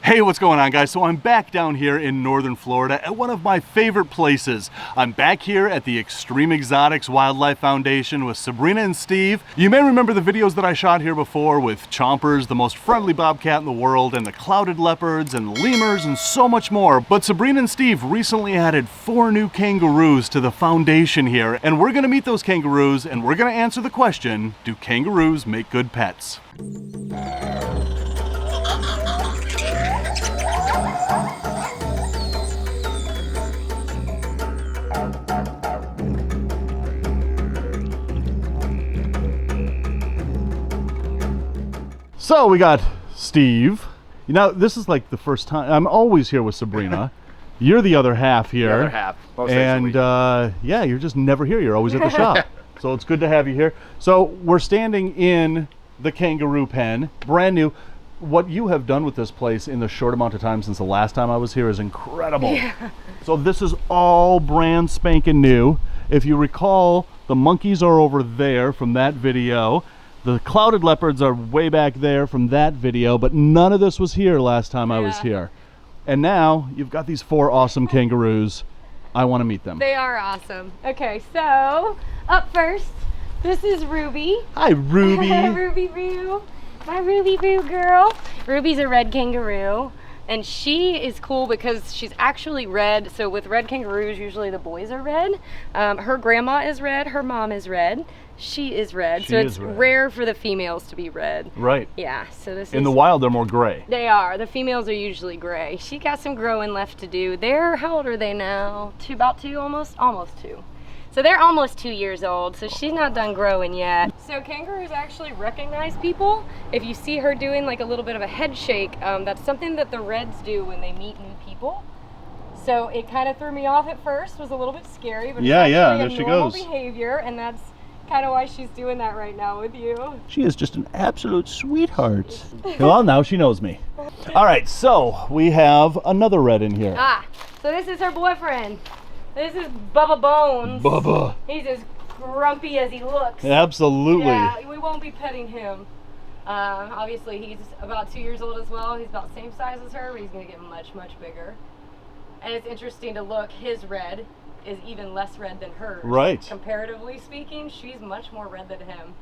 Hey, what's going on, guys? So I'm back down here in northern Florida at one of my favorite places. I'm back here at the Xtreme Exotics Wildlife Foundation with Sabrina and Steve. You may remember the videos that I shot here before with chompers, the most friendly bobcat in the world, and the clouded leopards and lemurs and so much more. But Sabrina and Steve recently added 4 new kangaroos to the foundation here, and we're gonna meet those kangaroos and we're gonna answer the question, do kangaroos make good pets? So we got Steve. You know, this is like the first time. I'm always here with Sabrina. You're the other half here. The other half. And yeah, you're just never here. You're always at the shop. So it's good to have you here. So we're standing in the kangaroo pen, brand new. What you have done with this place in the short amount of time since the last time I was here is incredible. Yeah. So this is all brand spanking new. If you recall, the monkeys are over there from that video. The clouded leopards are way back there from that video, but none of this was here last time I was here. And now you've got these 4 awesome kangaroos. I want to meet them. They are awesome. Okay, so up first, this is Ruby. Hi, Ruby. Ruby Roo. My Ruby Roo girl. Ruby's a red kangaroo, and she is cool because she's actually red. So with red kangaroos, usually the boys are red. Her grandma is red, her mom is red. She is red, so it's rare for the females to be red. Right. Yeah, so this is... In the wild, they're more gray. They are. The females are usually gray. She got some growing left to do. They're, how old are they now? About 2, almost? Almost 2. So they're almost 2 years old, so she's not done growing yet. So kangaroos actually recognize people. If you see her doing like a little bit of a head shake, that's something that the reds do when they meet new people. So it kind of threw me off at first, was a little bit scary, but yeah, it's there actually she a normal goes. behavior, and that's kind of why she's doing that right now with you. She is just an absolute sweetheart. Well, now she knows me. All right, so we have another red in here. So this is her boyfriend. This is Bubba Bones. Bubba. He's as grumpy as he looks. Absolutely. Yeah, we won't be petting him. Obviously, he's about 2 years old as well. He's about the same size as her, but he's going to get much, much bigger. And it's interesting to look, his red is even less red than hers. Right. Comparatively speaking, she's much more red than him.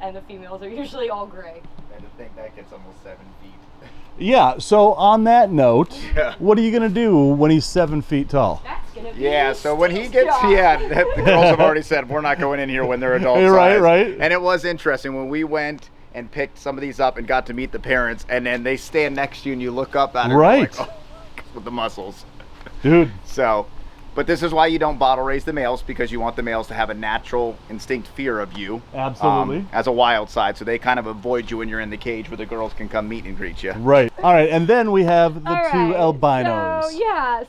And the females are usually all gray. And to think that gets almost 7 feet. Yeah, so on that note, what are you going to do when he's 7 feet tall? That's going to be so when he gets, the girls have already said, we're not going in here when they're adult size. Right. And it was interesting when we went and picked some of these up and got to meet the parents, and then they stand next to you and you look up at her. Right. Like, with the muscles. Dude. So... But this is why you don't bottle raise the males, because you want the males to have a natural instinct fear of you. Absolutely. As a wild side, so they kind of avoid you when you're in the cage where the girls can come meet and greet you. Right. All right, and then we have the 2 albinos.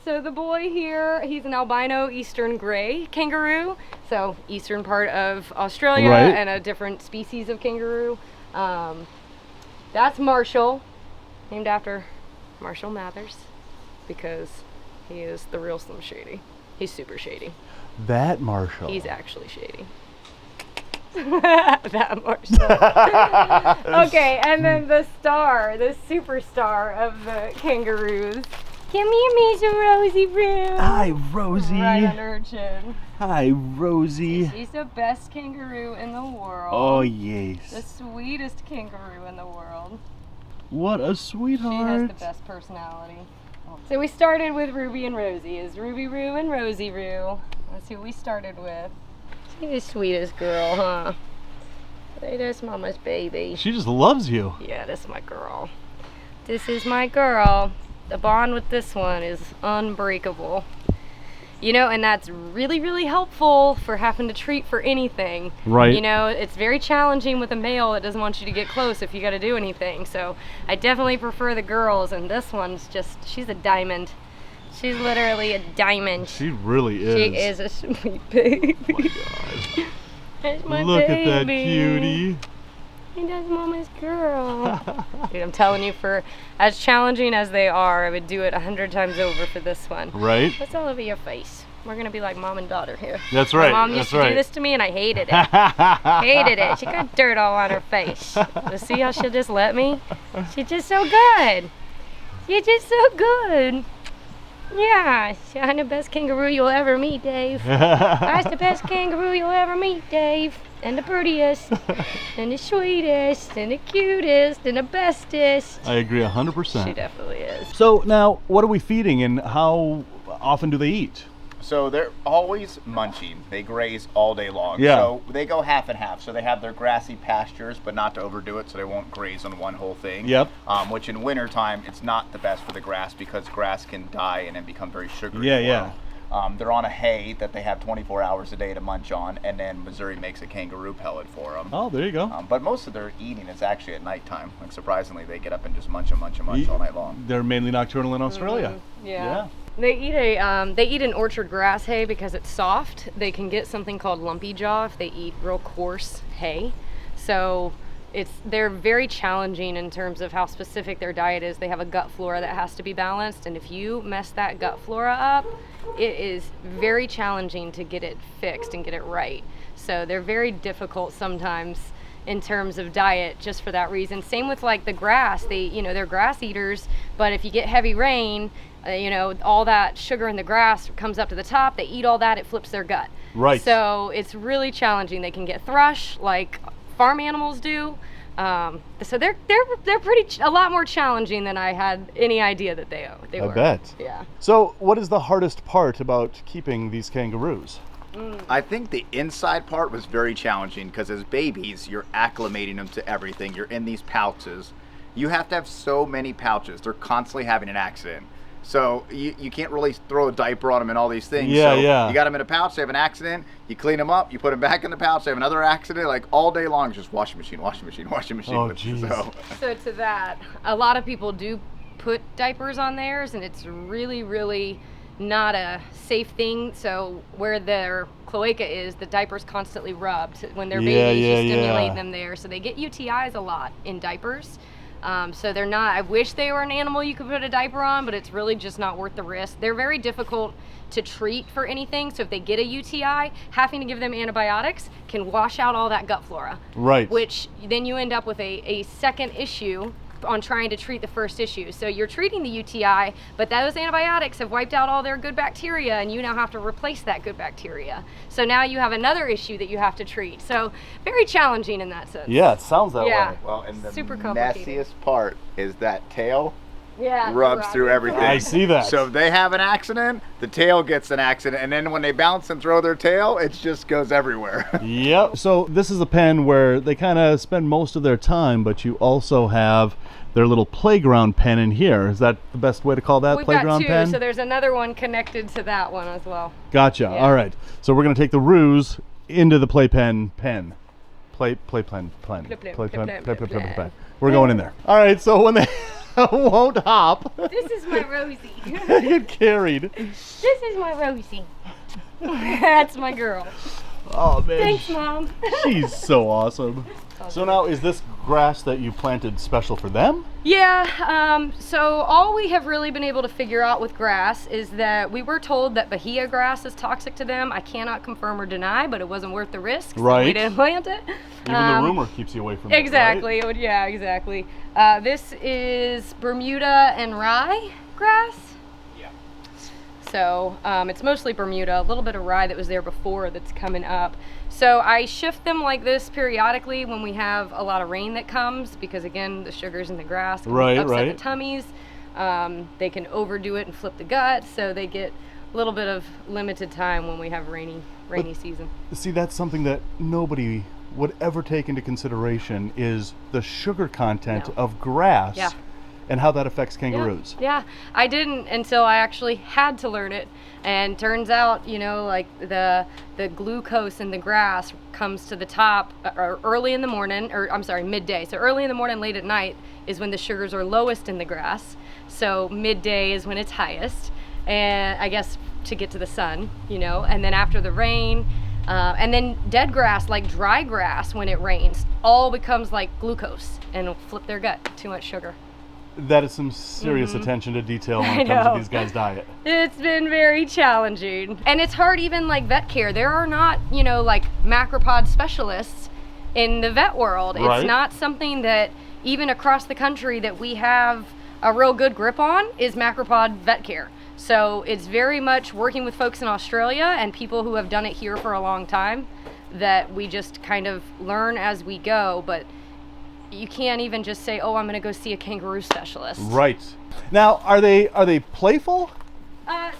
So the boy here, he's an albino eastern gray kangaroo. So eastern part of Australia and a different species of kangaroo. That's Marshall, named after Marshall Mathers, because he is the real Slim Shady. He's super shady. That Marshall. He's actually shady. That Marshall. Okay, and then the star, the superstar of the kangaroos. Come here, Miss Rosie Roo. Hi, Rosie. Right under her chin. Hi, Rosie. She's the best kangaroo in the world. Oh, yes. The sweetest kangaroo in the world. What a sweetheart. She has the best personality. So we started with Ruby and Rosie. Is Ruby Roo and Rosie Roo. That's who we started with. She's the sweetest girl, huh? Hey, that's Mama's baby. She just loves you. Yeah, that's my girl. This is my girl. The bond with this one is unbreakable. You know, and that's really, really helpful for having to treat for anything. Right. You know, it's very challenging with a male that doesn't want you to get close if you got to do anything. So I definitely prefer the girls, and this one's just, she's a diamond. She's literally a diamond. She really is. She is a sweet baby. Oh my God. That's my Look baby. at that cutie. And that's Mama's girl. Dude, I'm telling you, for as challenging as they are, I would do it 100 times over for this one. Right? What's all over your face? We're gonna be like mom and daughter here. That's right. My mom used to do this to me, and I hated it. Hated it. She got dirt all on her face. But see how she'll just let me? She's just so good. You're just so good. Yeah, I'm the best kangaroo you'll ever meet, Dave. I'm the best kangaroo you'll ever meet, Dave. And the prettiest, and the sweetest, and the cutest, and the bestest. I agree 100%. She definitely is. So now, what are we feeding and how often do they eat? So they're always munching. They graze all day long. Yeah. So they go half and half. So they have their grassy pastures, but not to overdo it, so they won't graze on one whole thing. Yep. Which in wintertime, it's not the best for the grass because grass can die and then become very sugary. Yeah, for yeah. them. They're on a hay that they have 24 hours a day to munch on, and then Missouri makes a kangaroo pellet for them. Oh, there you go. But most of their eating is actually at nighttime. Like surprisingly, they get up and just munch and munch and munch all night long. They're mainly nocturnal in Australia. Yeah. They eat an orchard grass hay because it's soft. They can get something called lumpy jaw if they eat real coarse hay. So they're very challenging in terms of how specific their diet is. They have a gut flora that has to be balanced, and if you mess that gut flora up, it is very challenging to get it fixed and get it right. So they're very difficult sometimes in terms of diet just for that reason. Same with like the grass. They're grass eaters, but if you get heavy rain, all that sugar in the grass comes up to the top. They eat all that, it flips their gut. Right. So it's really challenging. They can get thrush like farm animals do. So they're a lot more challenging than I had any idea that they were. I bet. Yeah. So what is the hardest part about keeping these kangaroos? I think the inside part was very challenging because as babies, you're acclimating them to everything. You're in these pouches. You have to have so many pouches. They're constantly having an accident. So you can't really throw a diaper on them and all these things. Yeah, so yeah. You got them in a pouch, they have an accident, you clean them up, you put them back in the pouch, they have another accident, like all day long, just washing machine, washing machine, washing machine. Oh, geez. So to that, a lot of people do put diapers on theirs, and it's really, really not a safe thing. So where their cloaca is, the diaper's constantly rubbed. When they're babies, you stimulate them there. So they get UTIs a lot in diapers. So they're not, I wish they were an animal you could put a diaper on, but it's really just not worth the risk. They're very difficult to treat for anything. So if they get a UTI, having to give them antibiotics can wash out all that gut flora. Right. Which then you end up with a second issue on trying to treat the first issue. So you're treating the UTI, but those antibiotics have wiped out all their good bacteria, and you now have to replace that good bacteria. So now you have another issue that you have to treat. So very challenging in that sense. Yeah, it sounds that Yeah. way. Well, and the Super complicated. messiest part is that tail Yeah, rubs through everything. I see that. So if they have an accident, the tail gets an accident, and then when they bounce and throw their tail, it just goes everywhere. Yep. So this is a pen where they kind of spend most of their time, but you also have their little playground pen in here. Is that the best way to call that? We've Playground got two, pen? so there's another one connected to that one as well. Gotcha. Yeah. All right. So we're going to take the roos into the playpen pen. Playpen. We're going in there. All right. So when they won't hop, This is my Rosie. they get carried. This is my Rosie. That's my girl. Oh man. Thanks, Mom. She's so awesome. So now, is this grass that you planted special for them? Yeah, so all we have really been able to figure out with grass is that we were told that Bahia grass is toxic to them. I cannot confirm or deny, but it wasn't worth the risk, so Right. we didn't plant it. Even the rumor keeps you away from it, Exactly, right? yeah, exactly. This is Bermuda and rye grass. Yeah. So it's mostly Bermuda, a little bit of rye that was there before that's coming up. So I shift them like this periodically when we have a lot of rain that comes, because again, the sugars in the grass can Right, upset right. the tummies. They can overdo it and flip the gut, so they get a little bit of limited time when we have rainy season. See, that's something that nobody would ever take into consideration is the sugar content No. of grass Yeah. and how that affects kangaroos. Yeah, I didn't until I actually had to learn it. And turns out, like the glucose in the grass comes to the top early in the morning, or I'm sorry, midday. So early in the morning, late at night is when the sugars are lowest in the grass. So midday is when it's highest. And I guess to get to the sun, and then after the rain, and then dead grass, like dry grass, when it rains, all becomes like glucose and it'll flip their gut, too much sugar. That is some serious attention to detail when I it comes know. to these guys' diet. It's been very challenging. And it's hard even like vet care. There are not, like macropod specialists in the vet world. Right. It's not something that even across the country that we have a real good grip on is macropod vet care. So it's very much working with folks in Australia and people who have done it here for a long time, that we just kind of learn as we go. But you can't even just say, oh, I'm going to go see a kangaroo specialist. Right. Now, are they playful?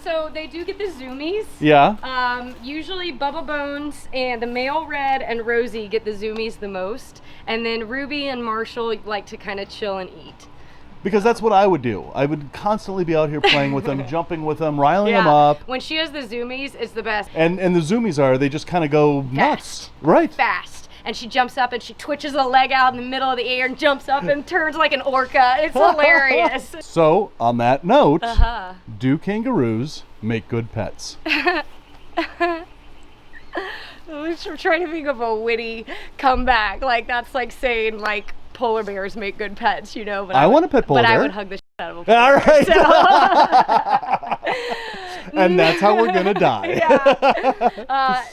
So they do get the zoomies. Yeah. Usually Bubba Bones and the male Red and Rosie get the zoomies the most. And then Ruby and Marshall like to kind of chill and eat. Because that's what I would do. I would constantly be out here playing with them, jumping with them, riling them up. When she has the zoomies, it's the best. And the zoomies they just kind of go nuts. Right. Fast. And she jumps up and she twitches a leg out in the middle of the air and jumps up and turns like an orca. It's hilarious. So, on that note, do kangaroos make good pets? I'm trying to think of a witty comeback. Like, that's like saying, like, polar bears make good pets, you know? But I want to pet polar bear. But I would hug the shit out of a polar All right. bear, so. And that's how we're going to die. Yeah.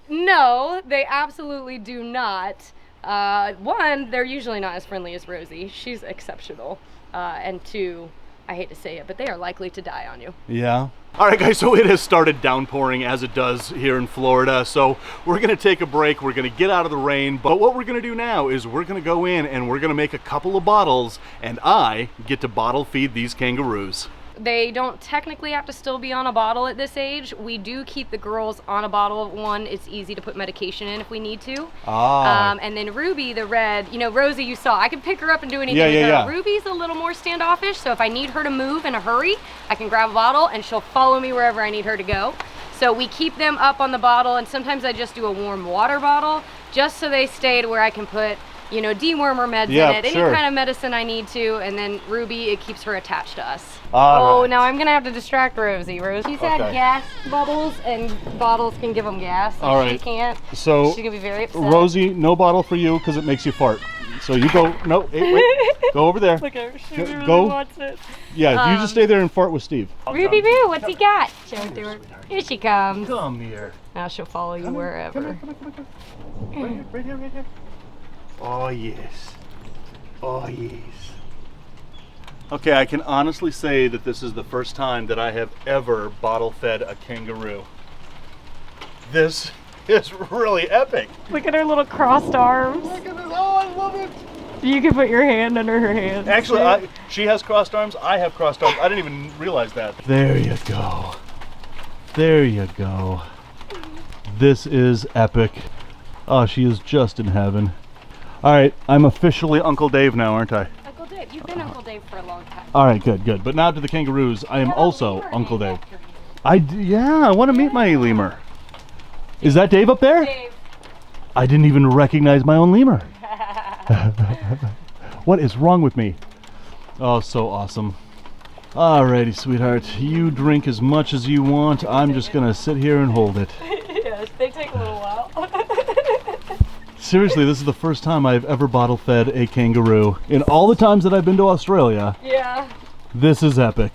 No, they absolutely do not. One, they're usually not as friendly as Rosie. She's exceptional. And two, I hate to say it, but they are likely to die on you. Yeah. All right, guys, so it has started downpouring as it does here in Florida. So we're going to take a break. We're going to get out of the rain. But what we're going to do now is we're going to go in and we're going to make a couple of bottles, and I get to bottle feed these kangaroos. They don't technically have to still be on a bottle at this age. We do keep the girls on a bottle. One, it's easy to put medication in if we need to. And then Ruby, the Red, you know, Rosie you saw, I can pick her up and do anything with her. Yeah. Ruby's a little more standoffish, so if I need her to move in a hurry, I can grab a bottle and she'll follow me wherever I need her to go. So we keep them up on the bottle, and sometimes I just do a warm water bottle just so they stay to where I can put, you know, dewormer meds in it, any kind of medicine I need to, and then Ruby, it keeps her attached to us. Right. Now I'm gonna have to distract Rosie. She's had gas bubbles, and bottles can give them gas. So all right. She can't. So she's gonna be very upset. Rosie, no bottle for you because it makes you fart. So you go. No, wait. Go over there. Look at her. She really go. wants it. Yeah, you just stay there and fart with Steve. Ruby Boo, what's he got? Show it to her. Here she comes. Come here. Now she'll follow you wherever. Come right here. Oh yes. Oh yes. Okay, I can honestly say that this is the first time that I have ever bottle fed a kangaroo. This is really epic. Look at her little crossed arms. Look at this. Oh, I love it. You can put your hand under her hand. Actually, she has crossed arms. I have crossed arms. I didn't even realize that. There you go. There you go. This is epic. Oh, she is just in heaven. All right, I'm officially Uncle Dave now, aren't I? Uncle Dave, you've been Uncle Dave for a long time. All right, good. But now to the kangaroos, I am also Uncle Dave. I want to meet my lemur. Is that Dave up there? Dave. I didn't even recognize my own lemur. What is wrong with me? Oh, so awesome. Alrighty, sweetheart. You drink as much as you want. I'm just gonna sit here and hold it. Yes, they take a little while. Seriously, this is the first time I've ever bottle fed a kangaroo. In all the times that I've been to Australia, yeah. This is epic.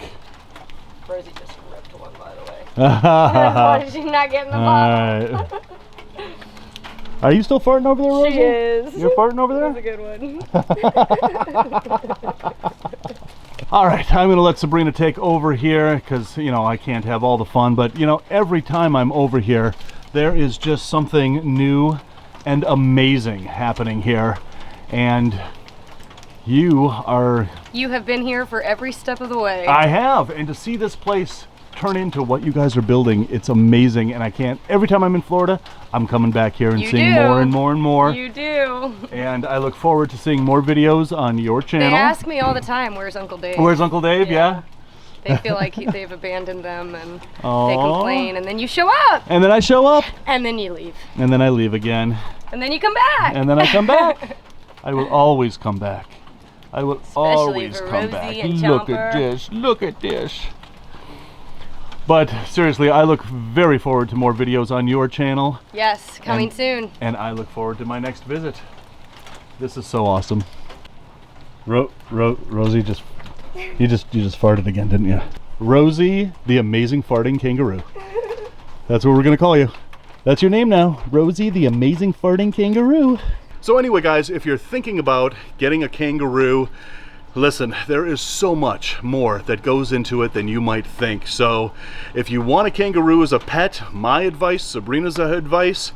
Rosie just ripped one, by the way. Why is she not getting the bottle? All right. Are you still farting over there, Rosie? She is. You're farting over there? That's a good one. All right, I'm going to let Sabrina take over here because, you know, I can't have all the fun. But, you know, every time I'm over here, there is just something new and amazing happening here. And you have been here for every step of the way. I have. And to see this place turn into what you guys are building, it's amazing. And I can't, every time I'm in Florida, I'm coming back here and seeing more and more and more. You do. And I look forward to seeing more videos on your channel. They ask me all the time, where's Uncle Dave? Where's Uncle Dave? Yeah. They feel like they've abandoned them, and they complain, and then you show up. And then I show up. And then you leave. And then I leave again. And then you come back. And then I come back. I will always come back. I will always for come Rosie back. and Look at this. Look at this. But seriously, I look very forward to more videos on your channel. Yes, coming soon. And I look forward to my next visit. This is so awesome. Rosie just you just farted again, didn't you? Rosie, the amazing farting kangaroo. That's what we're gonna call you. That's your name now, Rosie, the amazing farting kangaroo. So anyway, guys, if you're thinking about getting a kangaroo, Listen, there is so much more that goes into it than you might think. So if you want a kangaroo as a pet, my advice, Sabrina's advice,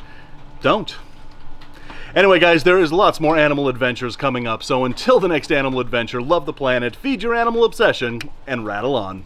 don't. Anyway, guys, there is lots more animal adventures coming up. So until the next animal adventure, love the planet, feed your animal obsession, and rattle on.